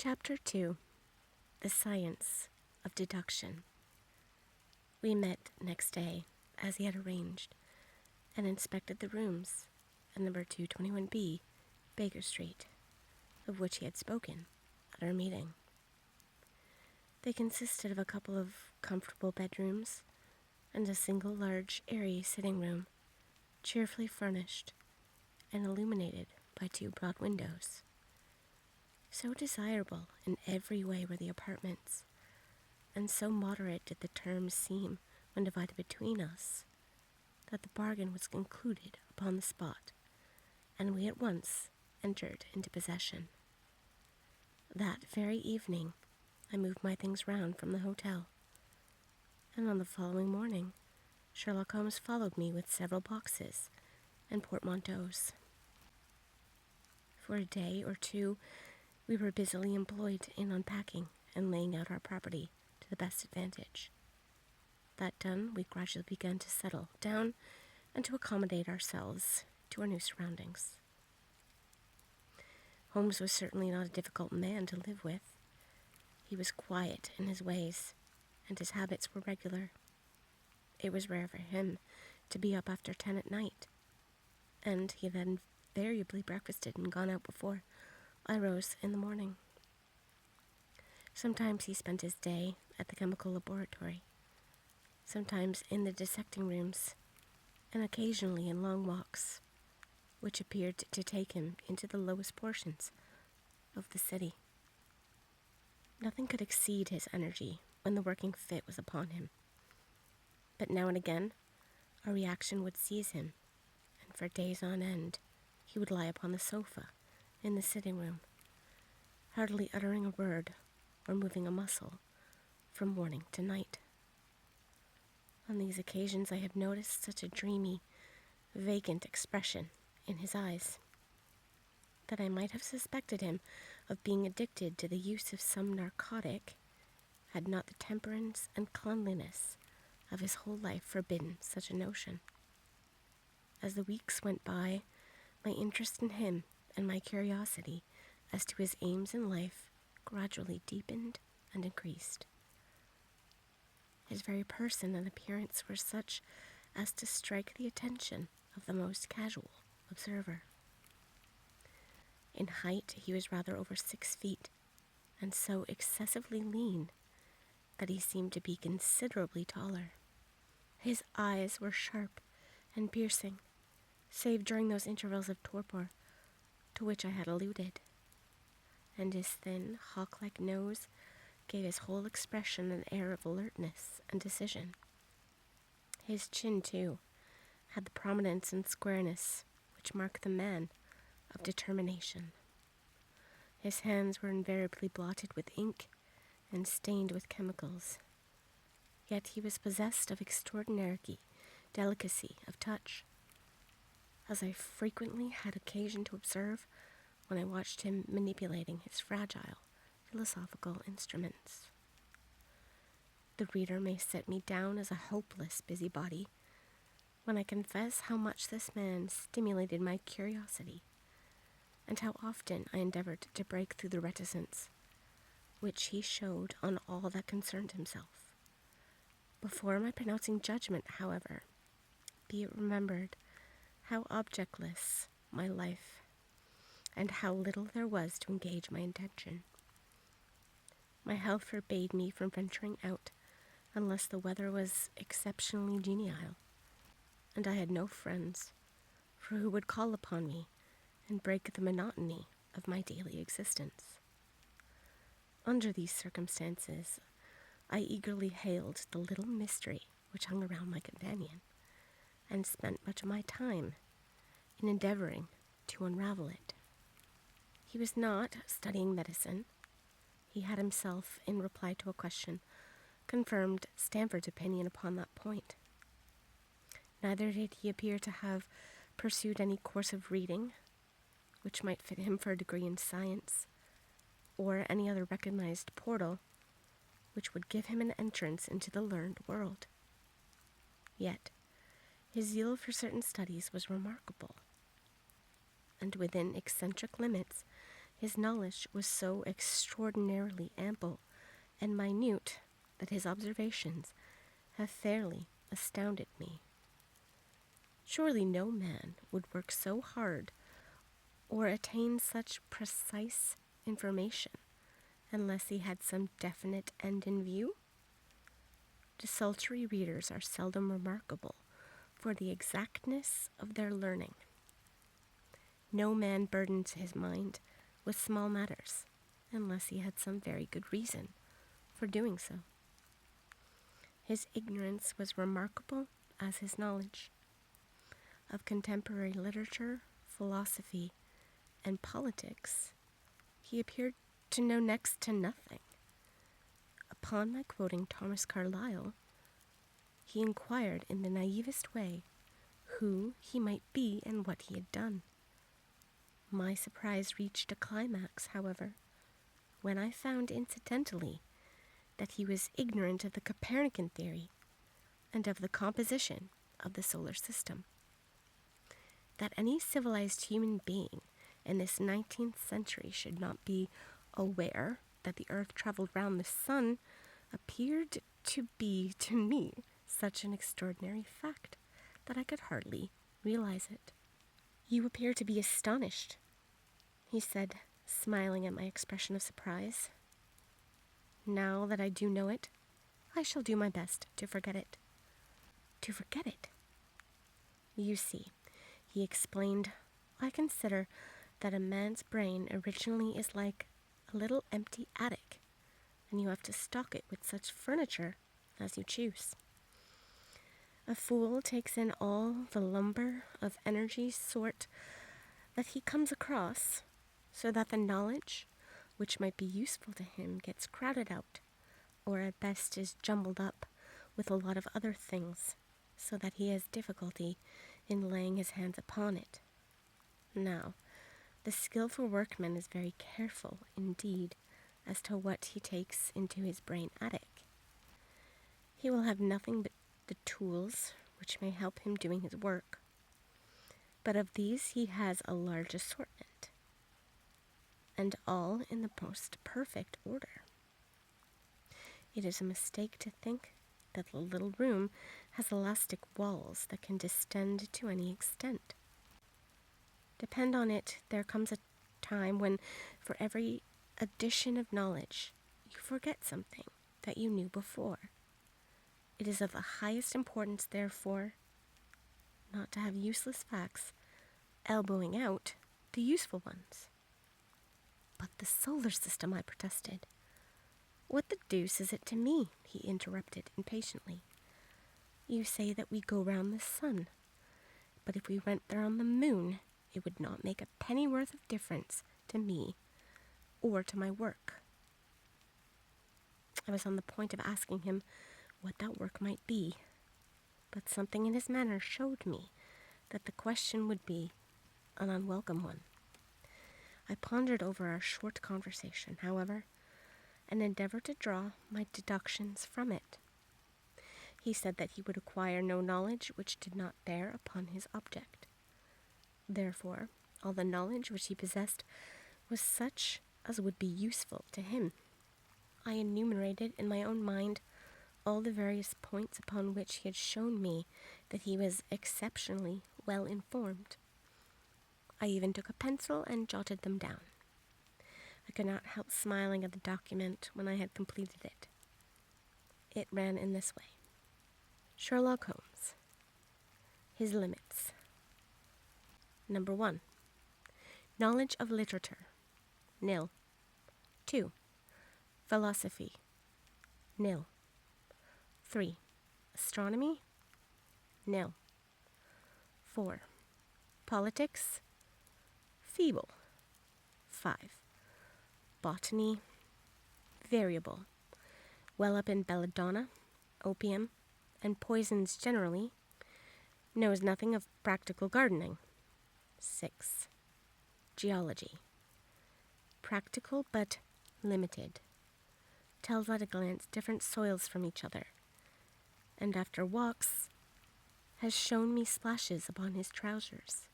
Chapter 2. The Science of Deduction. We met next day, as he had arranged, and inspected the rooms at number 221B, Baker Street, of which he had spoken at our meeting. They consisted of a couple of comfortable bedrooms and a single large, airy sitting room, cheerfully furnished and illuminated by two broad windows. So desirable in every way were the apartments, and so moderate did the terms seem when divided between us, that the bargain was concluded upon the spot, and we at once entered into possession. That very evening I moved my things round from the hotel, and on the following morning Sherlock Holmes followed me with several boxes and portmanteaus. For a day or two we were busily employed in unpacking and laying out our property to the best advantage. That done, we gradually began to settle down and to accommodate ourselves to our new surroundings. Holmes was certainly not a difficult man to live with. He was quiet in his ways, and his habits were regular. It was rare for him to be up after 10 at night, and he had invariably breakfasted and gone out before I rose in the morning. Sometimes he spent his day at the chemical laboratory, sometimes in the dissecting rooms, and occasionally in long walks, which appeared to take him into the lowest portions of the city. Nothing could exceed his energy when the working fit was upon him, but now and again a reaction would seize him, and for days on end he would lie upon the sofa in the sitting room, hardly uttering a word or moving a muscle from morning to night. On these occasions I have noticed such a dreamy, vacant expression in his eyes that I might have suspected him of being addicted to the use of some narcotic had not the temperance and cleanliness of his whole life forbidden such a notion. As the weeks went by, my interest in him and my curiosity as to his aims in life gradually deepened and increased. His very person and appearance were such as to strike the attention of the most casual observer. In height he was rather over 6 feet, and so excessively lean that he seemed to be considerably taller. His eyes were sharp and piercing, save during those intervals of torpor to which I had alluded, and his thin, hawk-like nose gave his whole expression an air of alertness and decision. His chin, too, had the prominence and squareness which mark the man of determination. His hands were invariably blotted with ink and stained with chemicals, yet he was possessed of extraordinary delicacy of touch, as I frequently had occasion to observe when I watched him manipulating his fragile philosophical instruments. The reader may set me down as a hopeless busybody when I confess how much this man stimulated my curiosity, and how often I endeavored to break through the reticence which he showed on all that concerned himself. Before my pronouncing judgment, however, be it remembered how objectless my life, and how little there was to engage my attention. My health forbade me from venturing out unless the weather was exceptionally genial, and I had no friends for who would call upon me and break the monotony of my daily existence. Under these circumstances, I eagerly hailed the little mystery which hung around my companion, and spent much of my time in endeavoring to unravel it. He was not studying medicine. He had himself, in reply to a question, confirmed Stanford's opinion upon that point. Neither did he appear to have pursued any course of reading which might fit him for a degree in science, or any other recognized portal which would give him an entrance into the learned world. Yet his zeal for certain studies was remarkable, and within eccentric limits His knowledge was so extraordinarily ample and minute that his observations have fairly astounded me. Surely no man would work so hard or attain such precise information unless he had some definite end in view. Desultory readers are seldom remarkable for the exactness of their learning. No man burdens his mind with small matters unless he had some very good reason for doing so. His ignorance was remarkable as his knowledge. Of contemporary literature, philosophy, and politics, he appeared to know next to nothing. Upon my quoting Thomas Carlyle, he inquired in the naivest way who he might be and what he had done. My surprise reached a climax, however, when I found incidentally that he was ignorant of the Copernican theory and of the composition of the solar system. That any civilized human being in this 19th century should not be aware that the Earth traveled round the sun appeared to be, to me, such an extraordinary fact that I could hardly realize it. "You appear to be astonished," he said, smiling at my expression of surprise. "Now that I do know it, I shall do my best to forget it." "To forget it?" "You see," he explained, "I consider that a man's brain originally is like a little empty attic, and you have to stock it with such furniture as you choose. A fool takes in all the lumber of energy sort that he comes across, so that the knowledge which might be useful to him gets crowded out, or at best is jumbled up with a lot of other things, so that he has difficulty in laying his hands upon it. Now, the skillful workman is very careful indeed as to what he takes into his brain attic. He will have nothing but the tools which may help him doing his work, but of these he has a large assortment, and all in the most perfect order. It is a mistake to think that the little room has elastic walls that can distend to any extent. Depend on it, there comes a time when for every addition of knowledge you forget something that you knew before. It is of the highest importance, therefore, not to have useless facts elbowing out the useful ones." "But the solar system," I protested. "What the deuce is it to me?" he interrupted impatiently. "You say that we go round the sun, but if we went there on the moon, it would not make a pennyworth of difference to me or to my work." I was on the point of asking him what that work might be, but something in his manner showed me that the question would be an unwelcome one. I pondered over our short conversation, however, and endeavored to draw my deductions from it. He said that he would acquire no knowledge which did not bear upon his object. Therefore, all the knowledge which he possessed was such as would be useful to him. I enumerated in my own mind all the various points upon which he had shown me that he was exceptionally well informed. I even took a pencil and jotted them down. I could not help smiling at the document when I had completed it. It ran in this way: Sherlock Holmes. His limits. Number 1. Knowledge of literature. Nil. 2. Philosophy. Nil. 3. Astronomy. Nil. 4. Politics. Feeble. 5. Botany. Variable. Well up in belladonna, opium, and poisons generally. Knows nothing of practical gardening. 6. Geology. Practical but limited. Tells at a glance different soils from each other, and after walks has shown me splashes upon his trousers,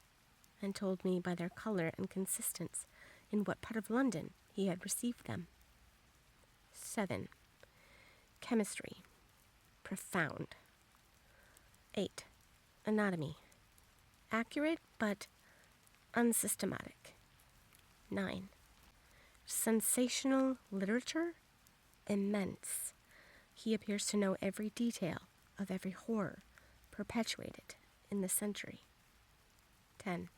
and told me by their color and consistence in what part of London he had received them. 7. Chemistry. Profound. 8. Anatomy. Accurate but unsystematic. 9. Sensational literature. Immense. He appears to know every detail of every horror perpetuated in the century. 10.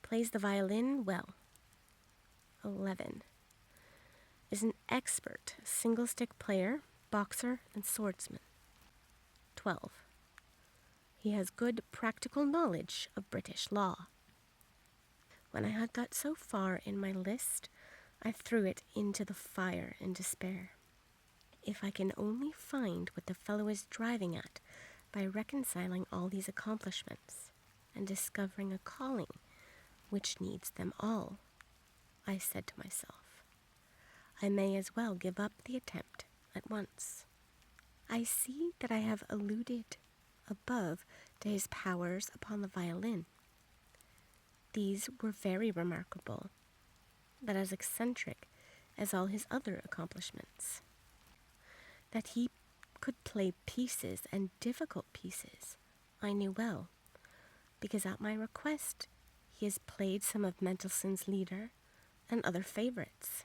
Plays the violin well. 11. Is an expert single-stick player, boxer, and swordsman. 12. He has good practical knowledge of British law. When I had got so far in my list, I threw it into the fire in despair. If I can only find what the fellow is driving at by reconciling all these accomplishments and discovering a calling which needs them all, I said to myself, I may as well give up the attempt at once. I see that I have alluded above to his powers upon the violin. These were very remarkable, but as eccentric as all his other accomplishments. That he could play pieces, and difficult pieces, I knew well, because at my request he has played some of Mendelssohn's Lieder and other favorites.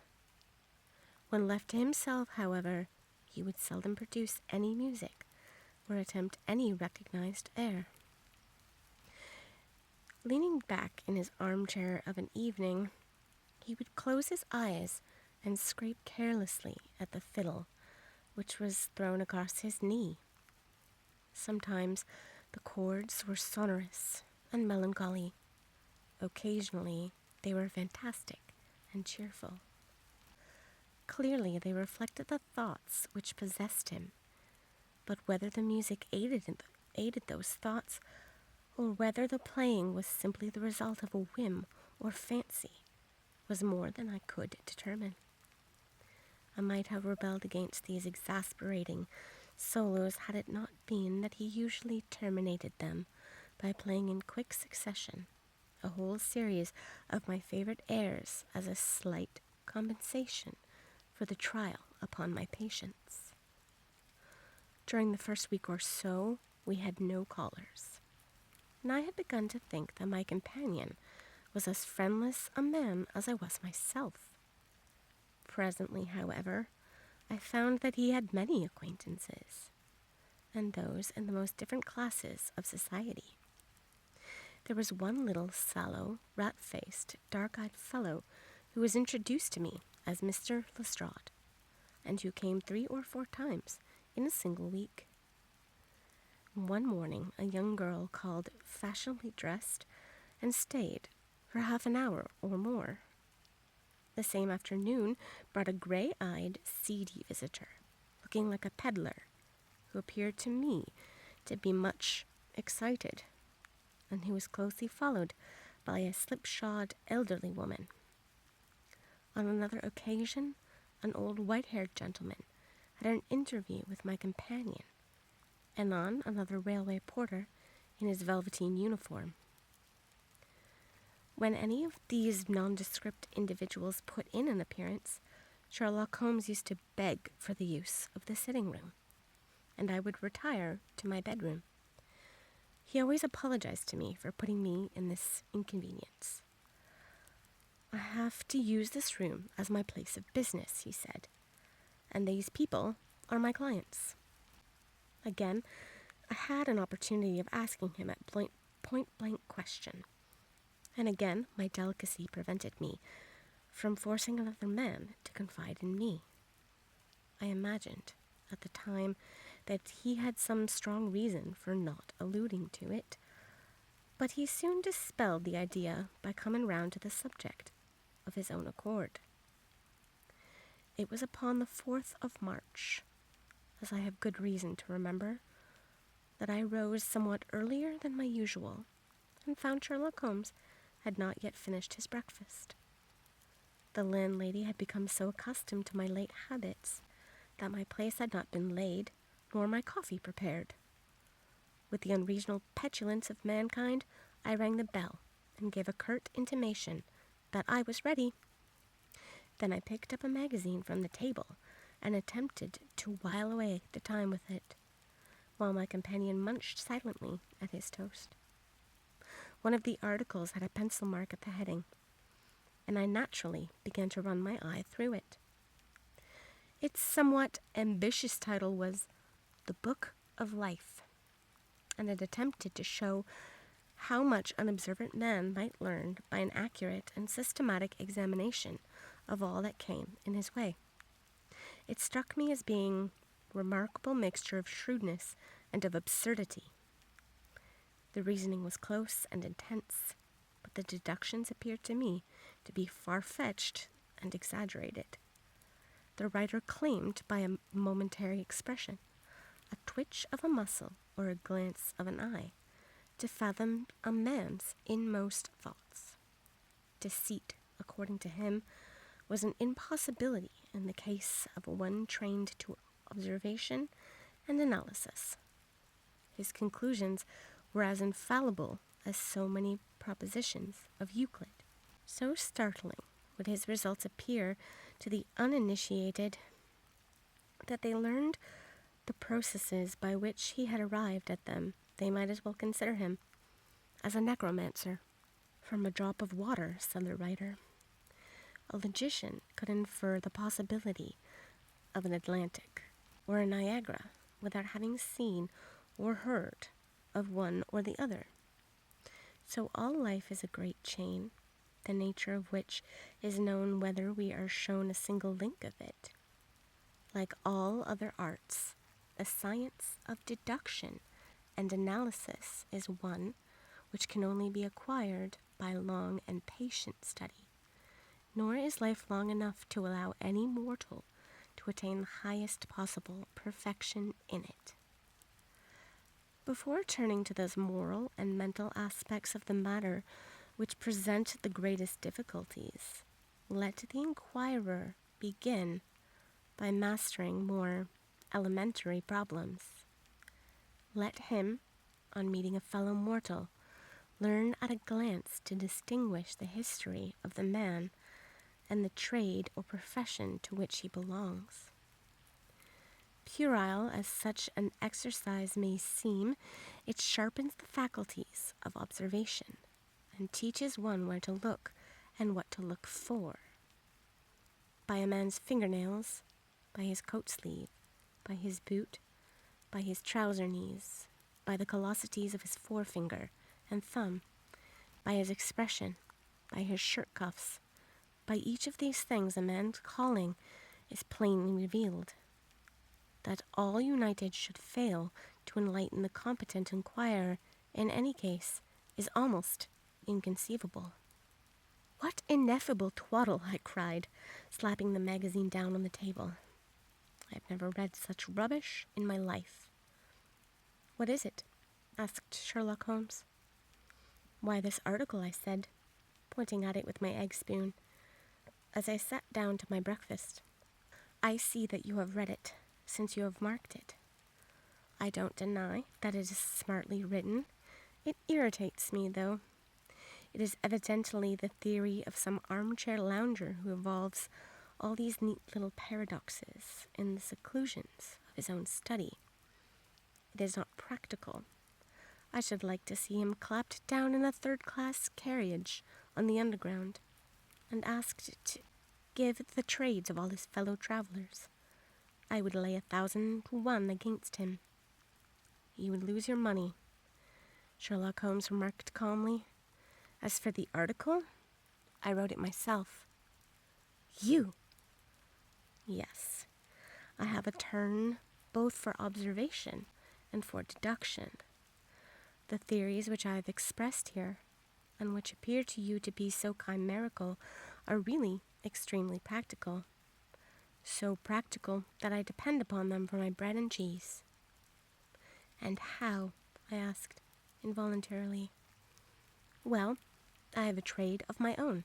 When left to himself, however, he would seldom produce any music or attempt any recognized air. Leaning back in his armchair of an evening, he would close his eyes and scrape carelessly at the fiddle, which was thrown across his knee. Sometimes the chords were sonorous and melancholy. Occasionally they were fantastic and cheerful. Clearly they reflected the thoughts which possessed him, but whether the music aided those thoughts, or whether the playing was simply the result of a whim or fancy, was more than I could determine. I might have rebelled against these exasperating solos had it not been that he usually terminated them by playing in quick succession a whole series of my favorite airs as a slight compensation for the trial upon my patience. During the first week or so, we had no callers, and I had begun to think that my companion was as friendless a man as I was myself. Presently, however, I found that he had many acquaintances, and those in the most different classes of society. There was one little sallow, rat-faced, dark-eyed fellow who was introduced to me as Mr. Lestrade, and who came 3 or 4 times in a single week. One morning a young girl called, fashionably dressed, and stayed for half an hour or more. The same afternoon brought a gray-eyed, seedy visitor, looking like a peddler, who appeared to me to be much excited, and who was closely followed by a slipshod elderly woman. On another occasion, an old white-haired gentleman had an interview with my companion, and on another railway porter in his velveteen uniform. When any of these nondescript individuals put in an appearance, Sherlock Holmes used to beg for the use of the sitting-room, and I would retire to my bedroom. He always apologized to me for putting me in this inconvenience. I have to use this room as my place of business, he said, and these people are my clients. Again, I had an opportunity of asking him a point-blank question, and again my delicacy prevented me from forcing another man to confide in me. I imagined at the time that he had some strong reason for not alluding to it, but he soon dispelled the idea by coming round to the subject of his own accord. It was upon the 4th of March, as I have good reason to remember, that I rose somewhat earlier than my usual, and found Sherlock Holmes had not yet finished his breakfast. The landlady had become so accustomed to my late habits that my place had not been laid, nor my coffee prepared. With the unreasonable petulance of mankind, I rang the bell and gave a curt intimation that I was ready. Then I picked up a magazine from the table and attempted to while away the time with it, while my companion munched silently at his toast. One of the articles had a pencil mark at the heading, and I naturally began to run my eye through it. Its somewhat ambitious title was The Book of Life, and it attempted to show how much an observant man might learn by an accurate and systematic examination of all that came in his way. It struck me as being a remarkable mixture of shrewdness and of absurdity. The reasoning was close and intense, but the deductions appeared to me to be far-fetched and exaggerated. The writer claimed by a momentary expression, a twitch of a muscle or a glance of an eye, to fathom a man's inmost thoughts. Deceit, according to him, was an impossibility in the case of one trained to observation and analysis. His conclusions were as infallible as so many propositions of Euclid. So startling would his results appear to the uninitiated that they learned the processes by which he had arrived at them. They might as well consider him as a necromancer. From a drop of water, said the writer, a logician could infer the possibility of an Atlantic or a Niagara without having seen or heard of one or the other. So all life is a great chain, the nature of which is known whether we are shown a single link of it. Like all other arts, the science of deduction and analysis is one which can only be acquired by long and patient study, nor is life long enough to allow any mortal to attain the highest possible perfection in it. Before turning to those moral and mental aspects of the matter which present the greatest difficulties, let the inquirer begin by mastering more elementary problems. Let him, on meeting a fellow mortal, learn at a glance to distinguish the history of the man and the trade or profession to which he belongs. Puerile as such an exercise may seem, it sharpens the faculties of observation and teaches one where to look and what to look for. By a man's fingernails, by his coat sleeve, by his boot, by his trouser knees, by the callosities of his forefinger and thumb, by his expression, by his shirt cuffs, by each of these things a man's calling is plainly revealed. That all united should fail to enlighten the competent inquirer in any case is almost inconceivable. What ineffable twaddle, I cried, slapping the magazine down on the table. I've never read such rubbish in my life. What is it? Asked Sherlock Holmes. Why, this article, I said, pointing at it with my egg spoon, as I sat down to my breakfast. I see that you have read it, since you have marked it. I don't deny that it is smartly written. It irritates me, though. It is evidently the theory of some armchair lounger who evolves all these neat little paradoxes in the seclusions of his own study. It is not practical. I should like to see him clapped down in a third-class carriage on the Underground and asked to give the trades of all his fellow travelers. I would lay 1,000 to 1 against him. You would lose your money, Sherlock Holmes remarked calmly. As for the article, I wrote it myself. You? Yes. I have a turn both for observation and for deduction. The theories which I have expressed here, and which appear to you to be so chimerical, are really extremely practical. So practical that I depend upon them for my bread and cheese. And how? I asked, involuntarily. Well, I have a trade of my own.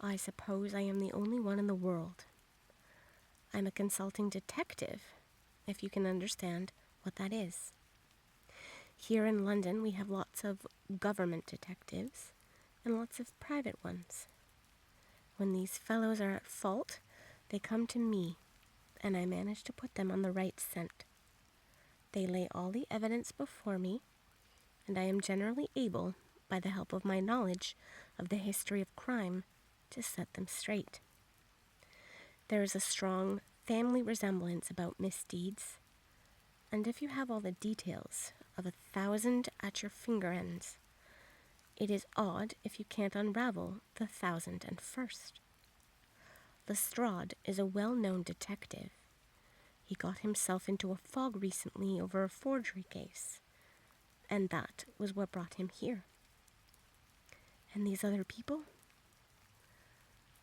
I suppose I am the only one in the world. I'm a consulting detective, if you can understand what that is. Here in London we have lots of government detectives and lots of private ones. When these fellows are at fault, they come to me, and I manage to put them on the right scent. They lay all the evidence before me, and I am generally able, by the help of my knowledge of the history of crime, to set them straight. There is a strong family resemblance about misdeeds, and if you have all the details of 1,000 at your finger ends, it is odd if you can't unravel the 1,001st. Lestrade is a well-known detective. He got himself into a fog recently over a forgery case, and that was what brought him here. And these other people?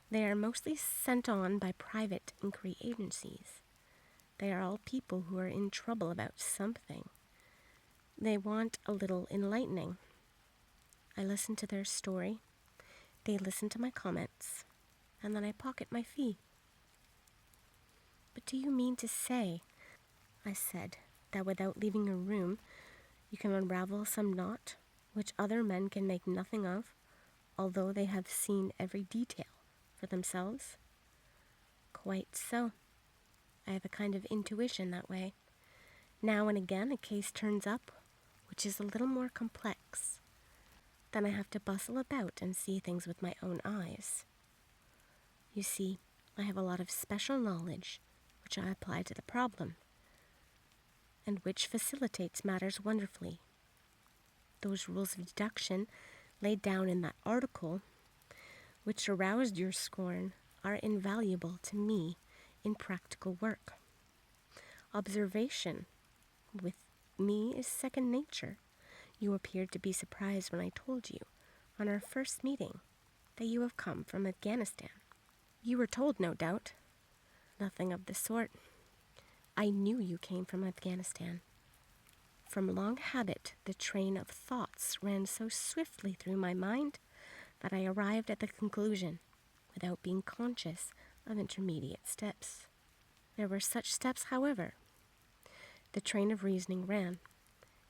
They are mostly sent on by private inquiry agencies. They are all people who are in trouble about something. They want a little enlightening. I listen to their story, they listen to my comments, and then I pocket my fee. But do you mean to say, I said, that without leaving your room, you can unravel some knot which other men can make nothing of, although they have seen every detail for themselves? Quite so. I have a kind of intuition that way. Now and again a case turns up which is a little more complex. Then I have to bustle about and see things with my own eyes. You see, I have a lot of special knowledge which I apply to the problem, and which facilitates matters wonderfully. Those rules of deduction laid down in that article, which aroused your scorn, are invaluable to me in practical work. Observation with me is second nature. You appeared to be surprised when I told you, on our first meeting, that you have come from Afghanistan. You were told, no doubt. Nothing of the sort. I knew you came from Afghanistan. From long habit, the train of thoughts ran so swiftly through my mind that I arrived at the conclusion without being conscious of intermediate steps. There were such steps, however. The train of reasoning ran.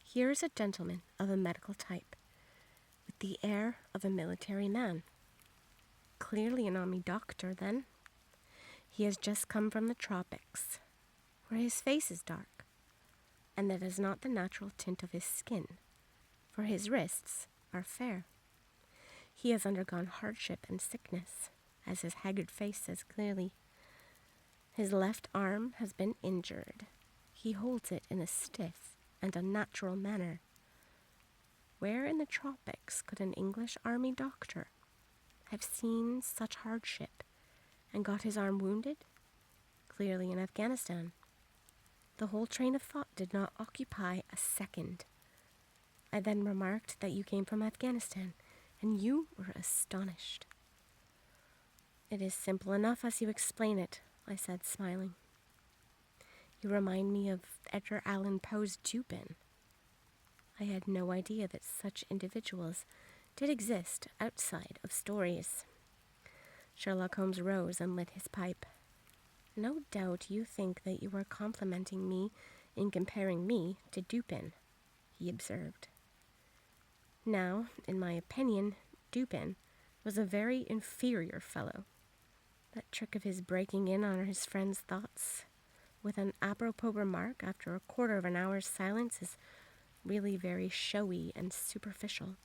Here is a gentleman of a medical type, with the air of a military man. Clearly an army doctor, then. He has just come from the tropics, where his face is dark, and that is not the natural tint of his skin, for his wrists are fair. He has undergone hardship and sickness, as his haggard face says clearly. His left arm has been injured. He holds it in a stiff and unnatural manner. Where in the tropics could an English army doctor have seen such hardship and got his arm wounded? Clearly in Afghanistan. The whole train of thought did not occupy a second. I then remarked that you came from Afghanistan, and you were astonished. It is simple enough as you explain it, I said, smiling. You remind me of Edgar Allan Poe's Dupin. I had no idea that such individuals did exist outside of stories. Sherlock Holmes rose and lit his pipe. No doubt you think that you are complimenting me in comparing me to Dupin, he observed. Now, in my opinion, Dupin was a very inferior fellow. That trick of his breaking in on his friend's thoughts with an apropos remark after a quarter of an hour's silence is really very showy and superficial.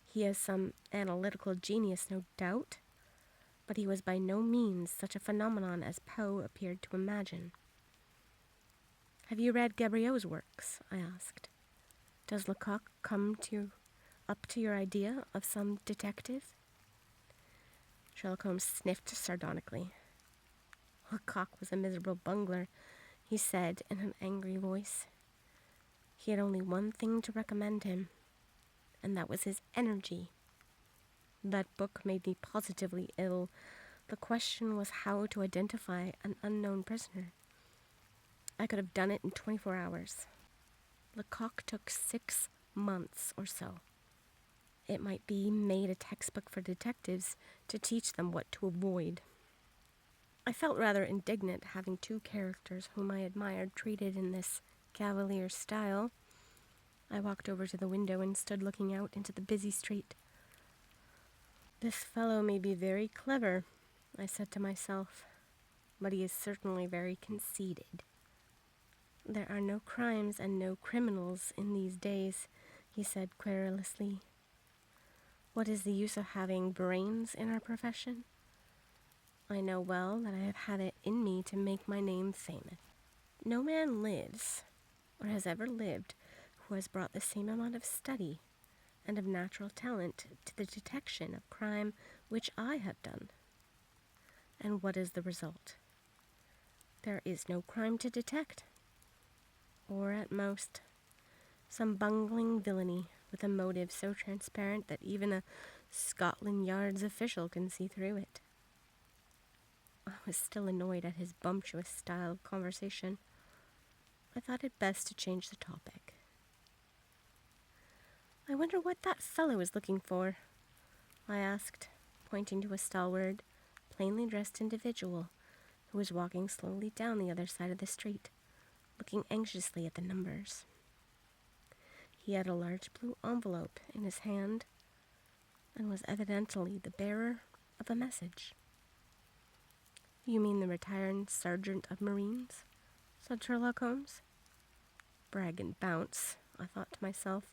He has some analytical genius, no doubt, but he was by no means such a phenomenon as Poe appeared to imagine. Have you read Gaboriau's works? I asked. Does Lecoq come up to your idea of some detective? Sherlock Holmes sniffed sardonically. Lecoq was a miserable bungler, he said in an angry voice. He had only one thing to recommend him, and that was his energy. That book made me positively ill. The question was how to identify an unknown prisoner. I could have done it in 24 hours. Lecoq took 6 months or so. It might be made a textbook for detectives to teach them what to avoid. I felt rather indignant having 2 characters whom I admired treated in this cavalier style. I walked over to the window and stood looking out into the busy street. This fellow may be very clever, I said to myself, but he is certainly very conceited. There are no crimes and no criminals in these days, he said querulously. What is the use of having brains in our profession? I know well that I have had it in me to make my name famous. No man lives, or has ever lived, who has brought the same amount of study and of natural talent to the detection of crime which I have done. And what is the result? There is no crime to detect, or at most, some bungling villainy with a motive so transparent that even a Scotland Yard's official can see through it. I was still annoyed at his bumptious style of conversation. I thought it best to change the topic. I wonder what that fellow is looking for, I asked, pointing to a stalwart, plainly dressed individual who was walking slowly down the other side of the street, looking anxiously at the numbers. He had a large blue envelope in his hand and was evidently the bearer of a message. You mean the retired sergeant of Marines? Said Sherlock Holmes. Brag and bounce, I thought to myself.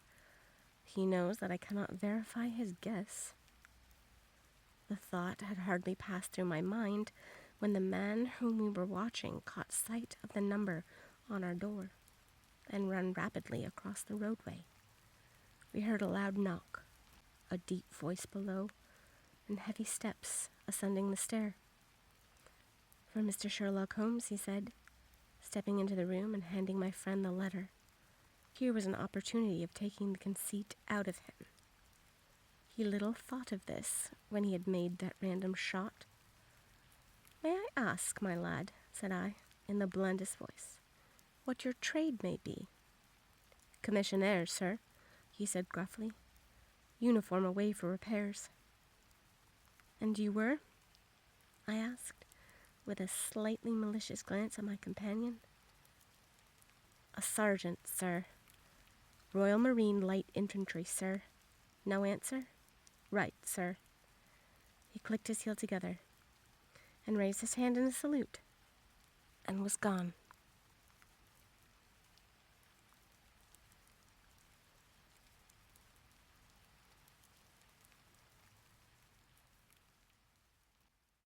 He knows that I cannot verify his guess. The thought had hardly passed through my mind when the man whom we were watching caught sight of the number on our door and ran rapidly across the roadway. We heard a loud knock, a deep voice below, and heavy steps ascending the stair. For Mr. Sherlock Holmes, he said, stepping into the room and handing my friend the letter. Here was an opportunity of taking the conceit out of him. He little thought of this when he had made that random shot. May I ask, my lad, said I, in the blandest voice, what your trade may be? Commissionaire, sir, he said gruffly. Uniform away for repairs. And you were? I asked, with a slightly malicious glance at my companion. A sergeant, sir. Royal Marine Light Infantry, sir. No answer? Right, sir. He clicked his heels together and raised his hand in a salute and was gone.